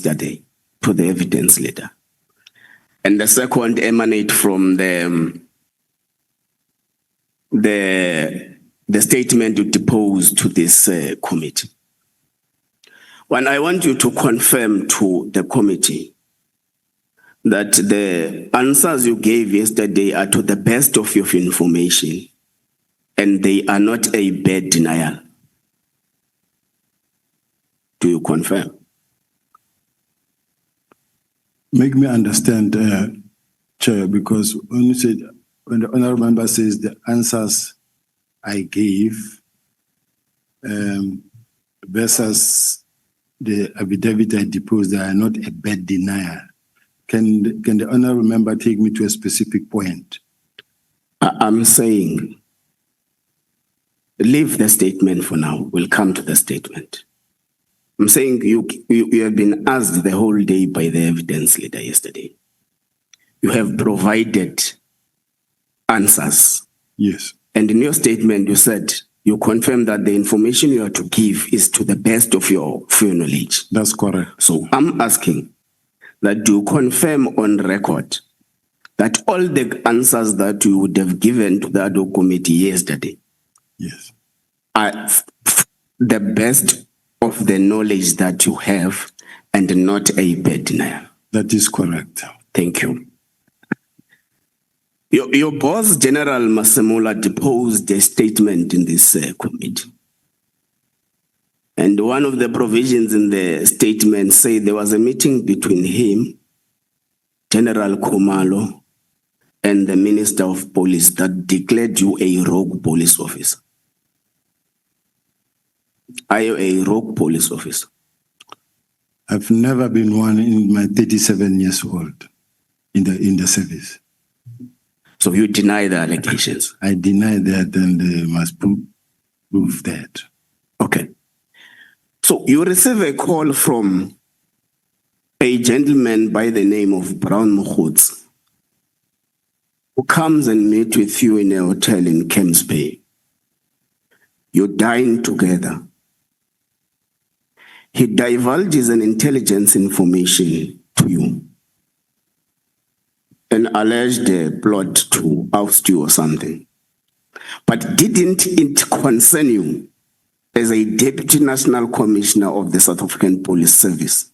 yesterday to the evidence leader. And the second emanate from the statement you deposed to this committee. One, I want you to confirm to the committee that the answers you gave yesterday are to the best of your information and they are not a bad denial. Do you confirm? Make me understand, Chair, because when you said, when the honourable member says the answers I gave versus the affidavit I deposed, they are not a bad denial. Can the honourable member take me to a specific point? I'm saying, leave the statement for now. We'll come to the statement. I'm saying you have been asked the whole day by the evidence leader yesterday. You have provided answers. Yes. And in your statement, you said, you confirm that the information you are to give is to the best of your knowledge. That's correct. So I'm asking that you confirm on record that all the answers that you would have given to the ad hoc committee yesterday, yes, are the best of the knowledge that you have and not a bad denial. That is correct. Thank you. Your boss, General Masemola, deposed a statement in this committee. And one of the provisions in the statement say there was a meeting between him, General Khumalo, and the Minister of Police that declared you a rogue police officer. Are you a rogue police officer? I've never been one in my 37 years old in the service. So you deny the allegations? I deny that, and they must prove that. Okay. So you receive a call from a gentleman by the name of Brown Mokhuts, who comes and meets with you in a hotel in Camps Bay. You dine together. He divulges an intelligence information to you, an alleged plot to oust you or something. But didn't it concern you as a Deputy National Commissioner of the South African Police Service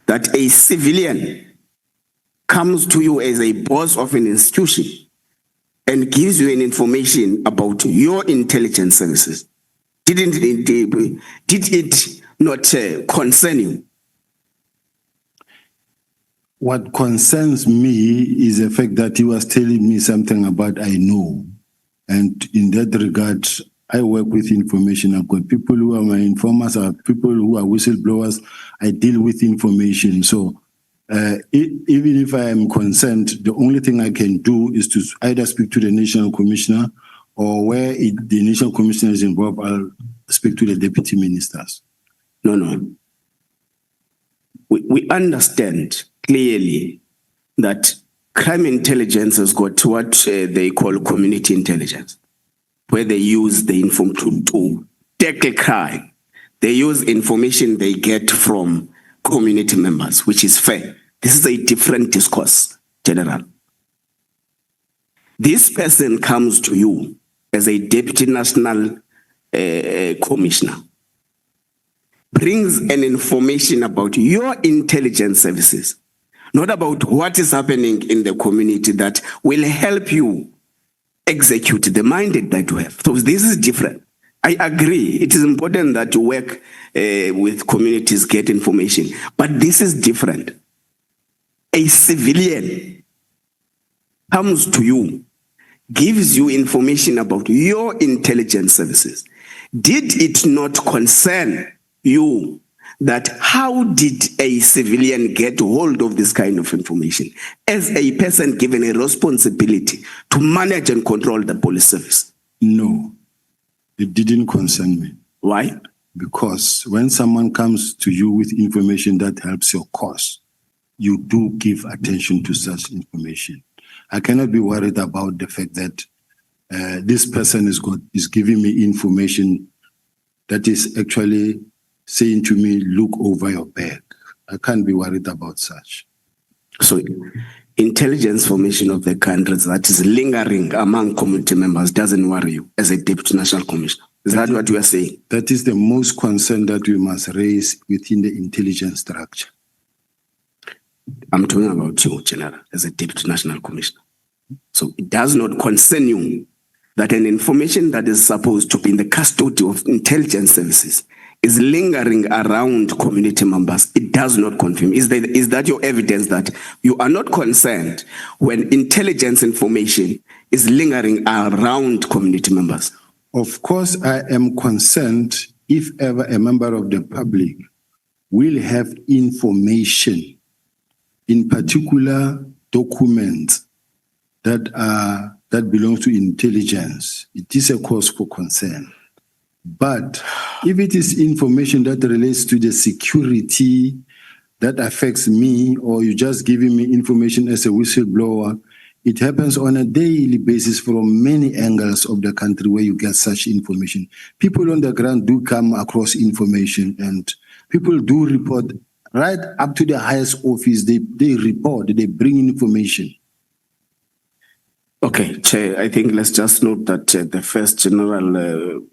that a civilian comes to you as a boss of an institution and gives you an information about your intelligence services? Did it not concern you? What concerns me is the fact that he was telling me something about I know. And in that regard, I work with information. I've got people who are my informers, I have people who are whistleblowers. I deal with information. So even if I am concerned, the only thing I can do is to either speak to the National Commissioner, or where the National Commissioner is involved, I'll speak to the Deputy Ministers. No. We understand clearly that crime intelligence has got what they call community intelligence, where they use the information to tackle crime. They use information they get from community members, which is fair. This is a different discourse, General. This person comes to you as a Deputy National Commissioner, brings an information about your intelligence services, not about what is happening in the community that will help you execute the mandate that you have. So this is different. I agree. It is important that you work with communities, get information, but this is different. A civilian comes to you, gives you information about your intelligence services. Did it not concern you that how did a civilian get hold of this kind of information as a person given a responsibility to manage and control the police service? No, it didn't concern me. Why? Because when someone comes to you with information that helps your cause, you do give attention to such information. I cannot be worried about the fact that this person is giving me information that is actually saying to me, look over your back. I can't be worried about such. So intelligence formation of the country that is lingering among community members doesn't worry you as a Deputy National Commissioner. Is that what you are saying? That is the most concern that we must raise within the intelligence structure. I'm talking about you, General, as a Deputy National Commissioner. So it does not concern you that an information that is supposed to be in the custody of intelligence services is lingering around community members. It does not confirm. Is that your evidence that you are not concerned when intelligence information is lingering around community members? Of course, I am concerned if ever a member of the public will have information, in particular documents that belong to intelligence. It is a cause for concern. But if it is information that relates to the security that affects me, or you're just giving me information as a whistleblower, it happens on a daily basis from many angles of the country where you get such information. People on the ground do come across information, and people do report right up to the highest office. They report, they bring information. Okay, Chair, I think let's just note that the first General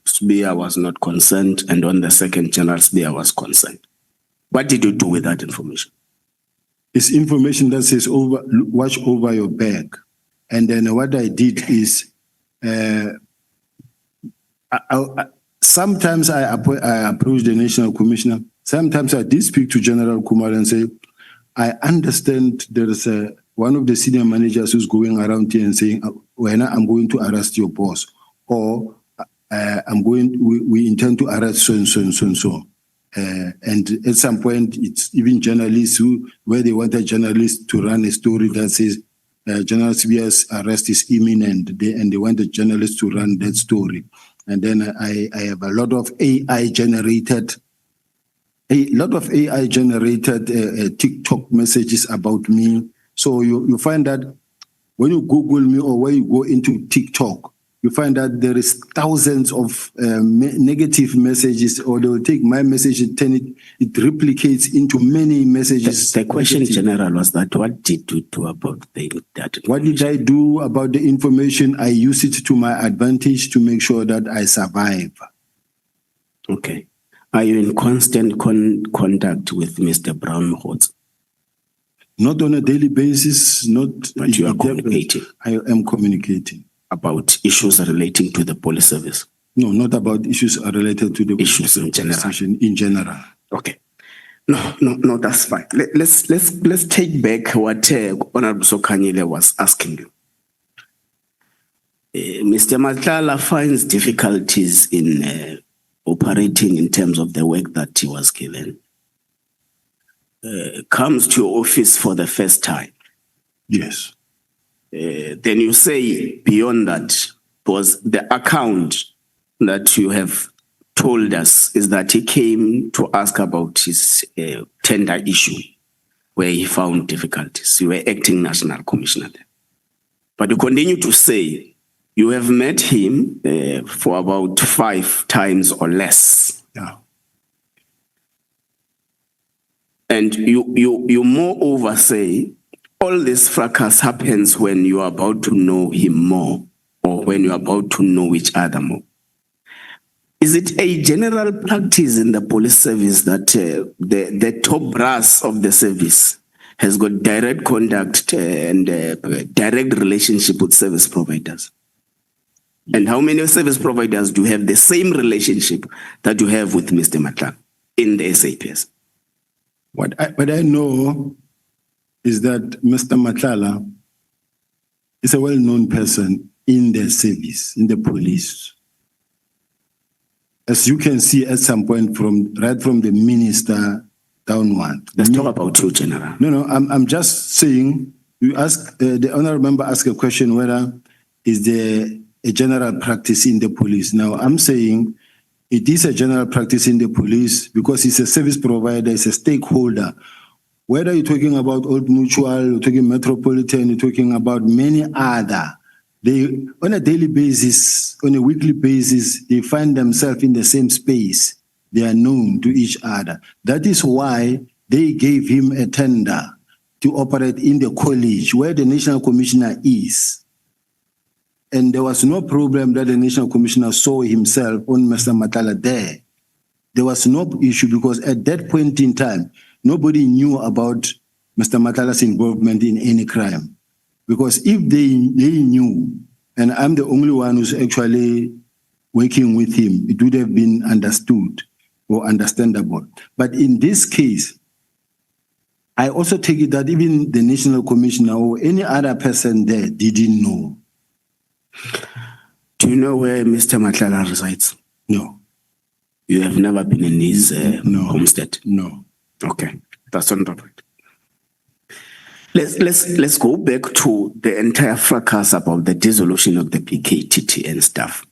Sibiya was not concerned, and on the second, General Sibiya was concerned. What did you do with that information? It's information that says, watch over your back. And then what I did is, sometimes I approach the National Commissioner. Sometimes I did speak to General Kumar and say, I understand there is one of the senior managers who's going around here and saying, when I'm going to arrest your boss, or we intend to arrest so and so and so and so. And at some point, it's even journalists where they want a journalist to run a story that says General Sibiya's arrest is imminent, and they want the journalist to run that story. And then I have a lot of AI generated TikTok messages about me. So you find that when you Google me or when you go into TikTok, you find that there is thousands of negative messages, or they will take my message and turn it replicates into many messages. The question, General, was that what did you do about that? What did I do about the information? I use it to my advantage to make sure that I survive. Okay. Are you in constant contact with Mr. Brown Mkhotsi? Not on a daily basis, but you are communicating. I am communicating. About issues relating to the police service? No, not about issues related to the issues in general. In general. Okay. No, that's fine. Let's take back what Honorable Sokanyile was asking you. Mr. Matlala finds difficulties in operating in terms of the work that he was given. Comes to your office for the first time. Yes. Then you say beyond that was the account that you have told us is that he came to ask about his tender issue where he found difficulties. You were acting National Commissioner there. But you continue to say you have met him for about 5 times or less. Yeah. And you moreover say all this fracas happens when you are about to know him more, or when you are about to know each other more. Is it a general practice in the police service that the top brass of the service has got direct contact and direct relationship with service providers? And how many service providers do have the same relationship that you have with Mr. Matlala in the SAPS? What I know is that Mr. Matlala is a well-known person in the service, in the police. As you can see at some point right from the minister downward. Let's talk about you, General. No, I'm just saying, you ask, the honorable member asked a question whether is there a general practice in the police. Now, I'm saying it is a general practice in the police because it's a service provider, it's a stakeholder. Whether you're talking about Old Mutual, you're talking Metropolitan, you're talking about many other, they, on a daily basis, on a weekly basis, they find themselves in the same space. They are known to each other. That is why they gave him a tender to operate in the college where the National Commissioner is. And there was no problem that the National Commissioner saw himself on Mr. Matala there. There was no issue because at that point in time, nobody knew about Mr. Matala's involvement in any crime. Because if they knew, and I'm the only one who's actually working with him, it would have been understood or understandable. But in this case, I also take it that even the National Commissioner or any other person there didn't know. Do you know where Mr. Matala resides? No. You have never been in his homestead? No. Okay, that's on topic. Let's go back to the entire fracas about the dissolution of the PKTT and stuff.